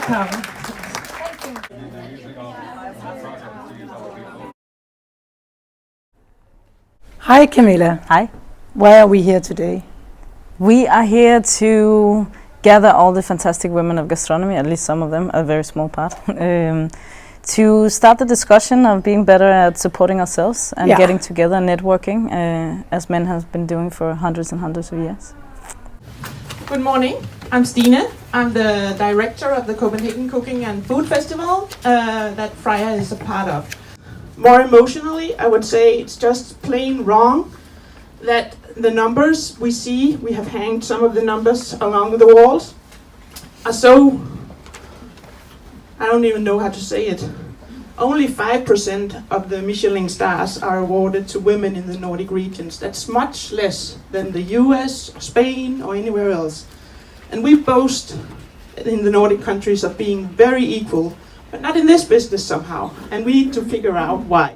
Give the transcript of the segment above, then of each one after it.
welcome. Hi Kamilla. Hi. Why are we here today? We are here to gather all the fantastic women of gastronomy, at least some of them, a very small part, to start the discussion of being better at supporting ourselves and getting together and networking, as men have been doing for hundreds and hundreds of years. Good morning, I'm Stine. I'm the director of the Copenhagen Cooking and Food Festival that Freja is a part of. More emotionally, I would say it's just plain wrong that the numbers we see, we have hanged some of the numbers along the walls, are so, I don't even know how to say it. Only 5% of the Michelin stars are awarded to women in the Nordic regions. That's much less than the US, Spain, or anywhere else. And we boast in the Nordic countries of being very equal, but not in this business somehow, and we need to figure out why.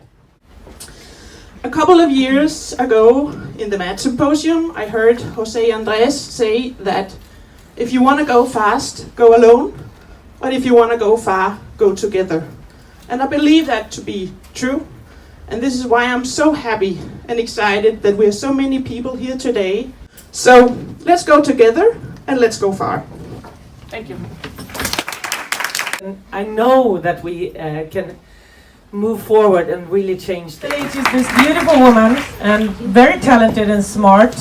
A couple of years ago in the Freja Symposium, I heard Jose Andres say that if you want to go fast, go alone, but if you want to go far, go together. And I believe that to be true, and this is why I'm so happy and excited that we are so many people here today. So let's go together and let's go far. Thank you. I know that we can move forward and really change things. Stage is this beautiful woman and very talented and smart,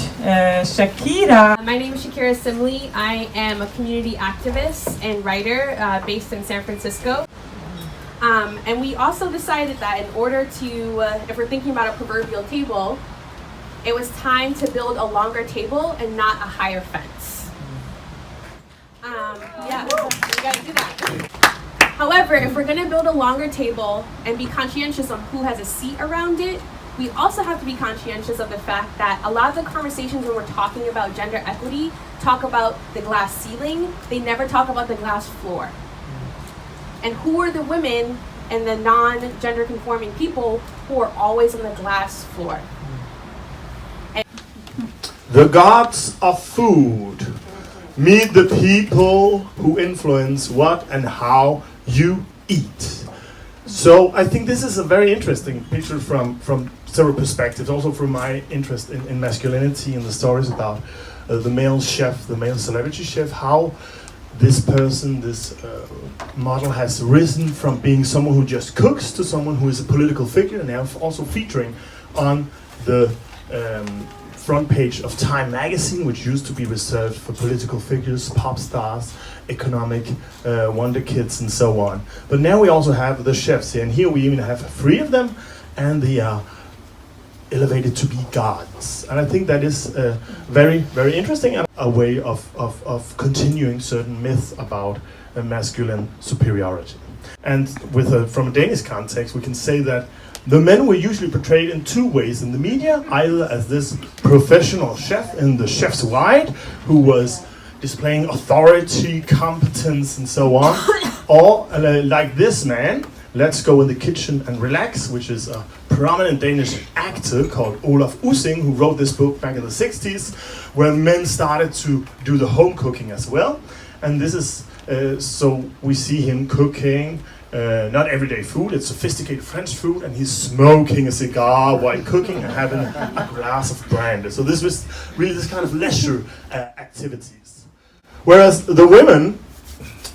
Shakira. My name is Shakira Sibley. I am a community activist and writer based in San Francisco. And we also decided that in order to, if we're thinking about a proverbial table, it was time to build a longer table and not a higher fence. Yeah, we gotta do that. However, if we're gonna build a longer table and be conscientious of who has a seat around it, we also have to be conscientious of the fact that a lot of the conversations when we're talking about gender equity talk about the glass ceiling, they never talk about the glass floor. And who are the women and the non-gender conforming people who are always on the glass floor? The gods of food meet the people who influence what and how you eat. So I think this is a very interesting picture from several perspectives, also from my interest in masculinity and the stories about the male chef, the male celebrity chef, how this person, this model has risen from being someone who just cooks to someone who is a political figure, and now also featuring on the front page of Time magazine, which used to be reserved for political figures, pop stars, economic wonder kids, and so on. But now we also have the chefs here, and here we even have 3 of them, and they are elevated to be gods. And I think that is very, very interesting, and a way of continuing certain myths about masculine superiority. And with from a Danish context, we can say that the men were usually portrayed in 2 ways in the media, either as this professional chef in the chef's wide, who was displaying authority, competence, and so on, or like this man, Let's Go in the Kitchen and Relax, which is a prominent Danish actor called Olaf Ussing, who wrote this book back in the 60s, where men started to do the home cooking as well. And this is, so we see him cooking, not everyday food, it's sophisticated French food, and he's smoking a cigar while cooking and having a glass of brandy. So this was really this kind of leisure activities. Whereas the women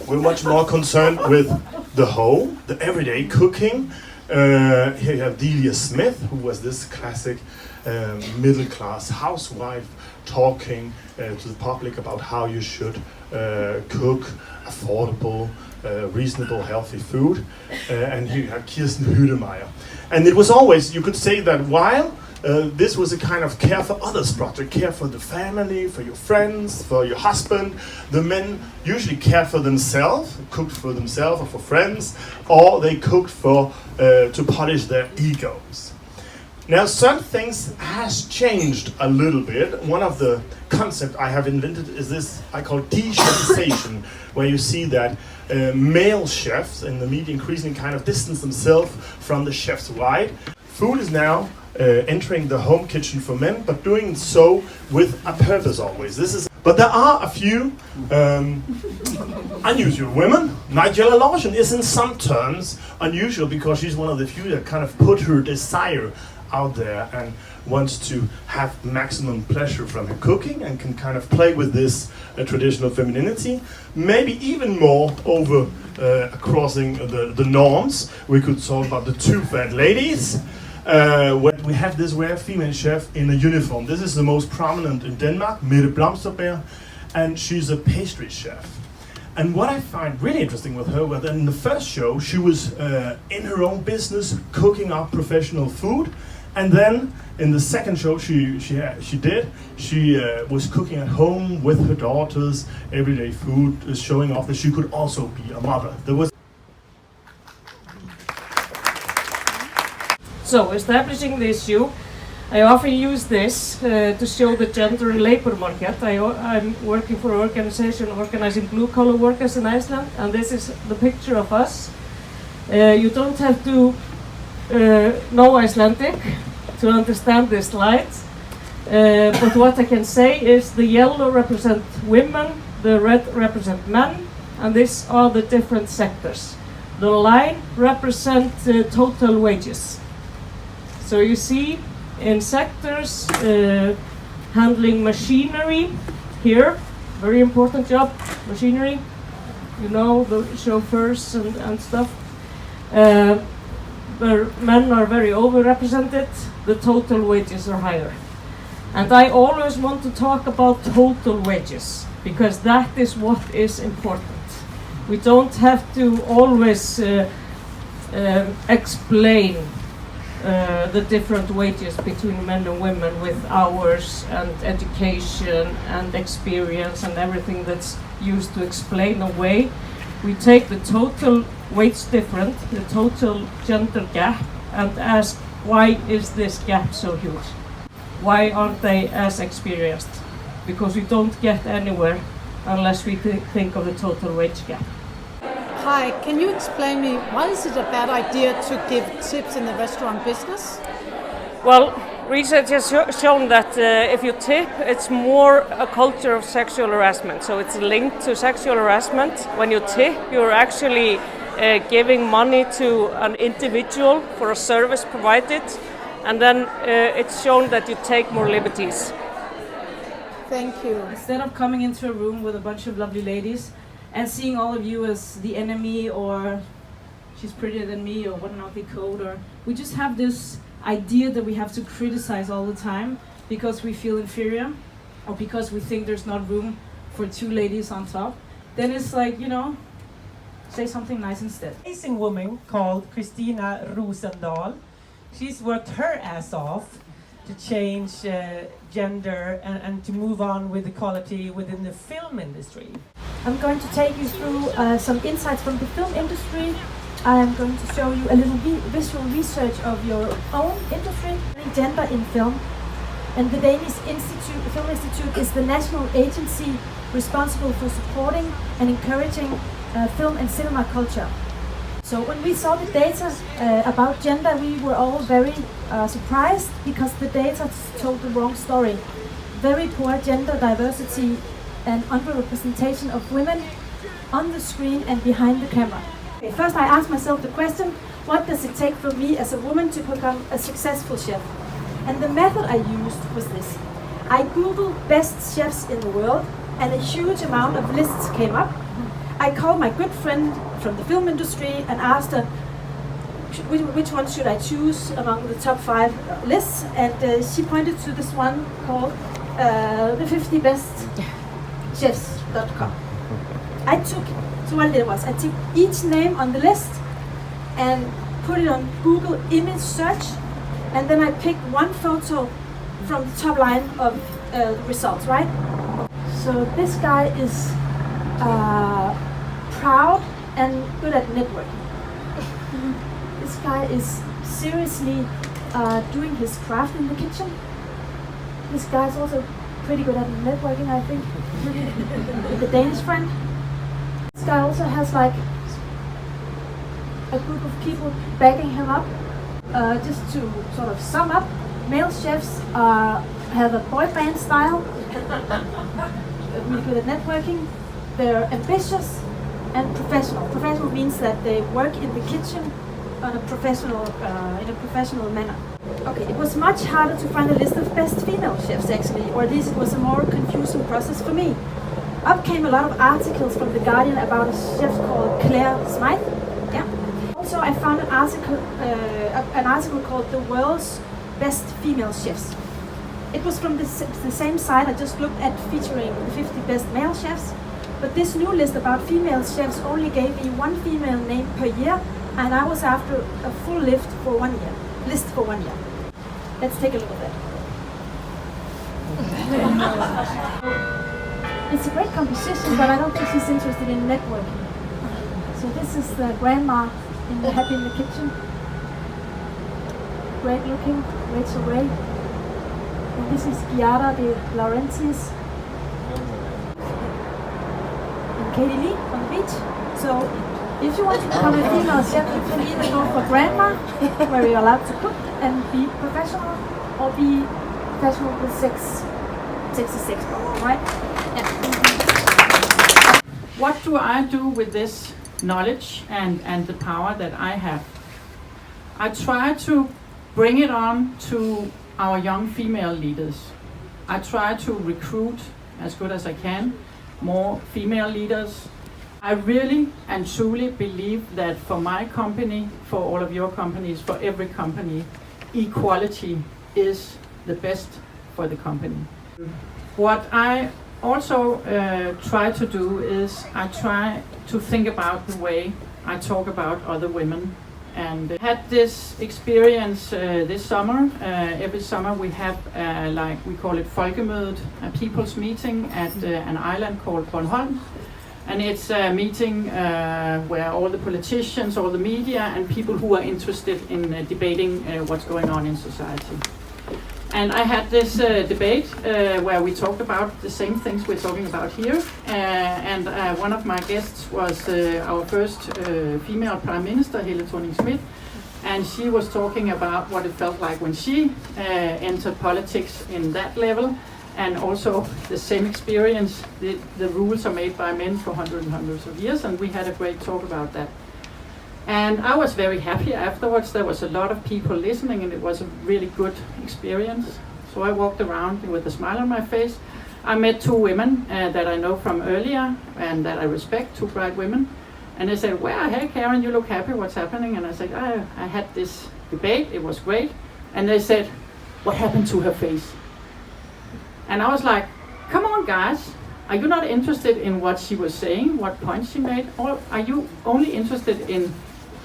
were much more concerned with the home, the everyday cooking. Here you have Delia Smith, who was this classic middle-class housewife talking to the public about how you should cook affordable, reasonable, healthy food. And here you have Kirsten Hüdemeyer. And it was always, you could say that while this was a kind of care for others project, care for the family, for your friends, for your husband. The men usually care for themselves, cooked for themselves or for friends, or they cooked for to polish their egos. Now, certain things has changed a little bit. One of the concepts I have invented is this I call de-chefization, where you see that male chefs in the media increasingly kind of distance themselves from the chef's wide. Food is now entering the home kitchen for men, but doing so with a purpose always. This is But there are a few unusual women. Nigella Lawson is in some terms unusual because she's one of the few that kind of put her desire out there and wants to have maximum pleasure from her cooking and can kind of play with this traditional femininity, maybe even more over crossing the norms. We could talk about the two fat ladies. When we have this rare female chef in a uniform. This is the most prominent in Denmark, Mette Blomsterberg, and she's a pastry chef. And what I find really interesting with her was that in the first show, she was in her own business, cooking up professional food. And then in the second show she was cooking at home with her daughters, everyday food, showing off that she could also be a mother. There was So, establishing the issue, I often use this to show the gender labor market. I'm working for an organization organizing blue-collar workers in Iceland, and this is the picture of us. You don't have to know Icelandic to understand this slide, but what I can say is the yellow represent women, the red represent men, and these are the different sectors. The line represents total wages. So you see in sectors handling machinery here, very important job, machinery, you know, the chauffeurs and stuff. Where men are very overrepresented, the total wages are higher. And I always want to talk about total wages because that is what is important. We don't have to always explain the different wages between men and women with hours and education and experience and everything that's used to explain away. We take the total wage difference, the total gender gap, and ask why is this gap so huge? Why aren't they as experienced? Because we don't get anywhere unless we think of the total wage gap. Hi, can you explain me why is it a bad idea to give tips in the restaurant business? Well, research has shown that if you tip, it's more a culture of sexual harassment. So it's linked to sexual harassment. When you tip, you're actually giving money to an individual for a service provided, and then it's shown that you take more liberties. Thank you. Instead of coming into a room with a bunch of lovely ladies and seeing all of you as the enemy, or she's prettier than me, or what an ugly coat, or we just have this idea that we have to criticize all the time because we feel inferior or because we think there's not room for two ladies on top, then it's like, you know, say something nice instead. Amazing woman called Christina Rosendahl. She's worked her ass off to change gender and to move on with equality within the film industry. I'm going to take you through some insights from the film industry. I'm going to show you a little visual research of your own industry, gender in film. And the Danish Film Institute is the national agency responsible for supporting and encouraging film and cinema culture. So when we saw the data about gender, we were all very surprised because the data told the wrong story. Very poor gender diversity and underrepresentation of women on the screen and behind the camera. Okay, first I asked myself the question, what does it take for me as a woman to become a successful chef? And the method I used was this. I googled best chefs in the world and a huge amount of lists came up. I called my good friend from the film industry and asked her which one should I choose among the top 5 lists, and she pointed to this one called the 50 best chefs.com. I took each name on the list and put it on Google image search, and then I picked one photo from the top line of the results, right? So this guy is proud and good at networking. This guy is seriously doing his craft in the kitchen. This guy's also pretty good at networking, I think, with the Danish friend. This guy also has like a group of people backing him up. Just to sort of sum up, male chefs have a boy band style. really good at networking. They're ambitious and professional. Professional means that they work in the kitchen on a professional, in a professional manner. Okay, it was much harder to find a list of best female chefs actually, or at least it was a more confusing process for me. Up came a lot of articles from The Guardian about a chef called Claire Smythe. Yeah. Also, I found an article called The World's Best Female Chefs. It was from the same site I just looked at, featuring the 50 best male chefs. But this new list about female chefs only gave me one female name per year, and I was after a full list for 1 year. Let's take a look at that. It's a great composition, but I don't think she's interested in networking. So this is the grandma in the Happy in the Kitchen. Great looking, Rachel Ray. And this is Chiara de Laurentiis. And Katie Lee on the beach. So if you want to become a female chef, you can either go for grandma, where you're allowed to cook and be professional, or be professional with sexy sex problem, right? Yeah. What do I do with this knowledge and the power that I have? I try to bring it on to our young female leaders. I try to recruit as good as I can more female leaders. I really and truly believe that for my company, for all of your companies, for every company, equality is the best for the company. What I also try to do is I try to think about the way I talk about other women. And had this experience this summer. Every summer we have, like we call it Folkemødet, a people's meeting at an island called Bornholm. And it's a meeting where all the politicians, all the media, and people who are interested in debating what's going on in society. And I had this debate where we talked about the same things we're talking about here. And one of my guests was our first female Prime Minister, Helle Thorning-Schmidt. And she was talking about what it felt like when she entered politics in that level. And also the same experience, the rules are made by men for hundreds and hundreds of years. And we had a great talk about that. And I was very happy afterwards. There was a lot of people listening, and it was a really good experience. So I walked around with a smile on my face. I met two women that I know from earlier and that I respect, two bright women. And they said, well, hey Karen, you look happy, what's happening? And I said, I had this debate, it was great. And they said, what happened to her face? And I was like, come on guys, are you not interested in what she was saying, what points she made? Or are you only interested in,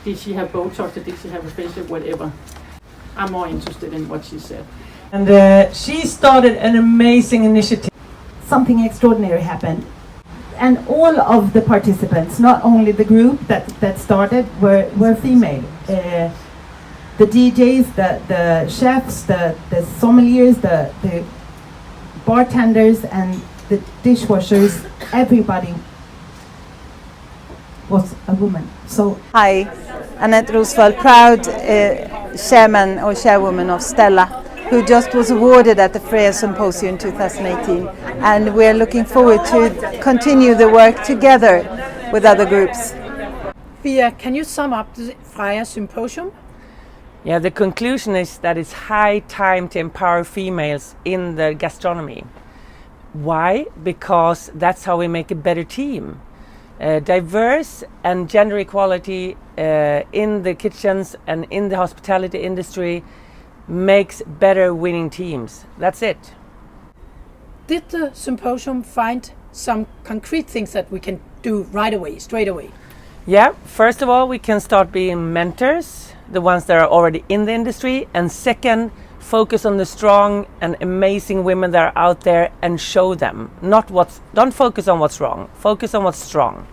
did she have Botox or did she have a facelift, whatever? I'm more interested in what she said. And she started an amazing initiative. Something extraordinary happened. And all of the participants, not only the group that started, were female. The DJs, the chefs, the sommeliers, the bartenders and the dishwashers, everybody was a woman. So hi, Anette Rosvall, proud chairman or chairwoman of Stella, who just was awarded at the Freja Symposium in 2018, and we're looking forward to continue the work together with other groups. Pia, can you sum up the Freja Symposium? Yeah, the conclusion is that it's high time to empower females in the gastronomy. Why? Because that's how we make a better team. Diverse and gender equality in the kitchens and in the hospitality industry makes better winning teams. That's it. Did the symposium find some concrete things that we can do right away, straight away? Yeah, first of all, we can start being mentors, the ones that are already in the industry, and second, focus on the strong and amazing women that are out there and show them. Don't focus on what's wrong, focus on what's strong.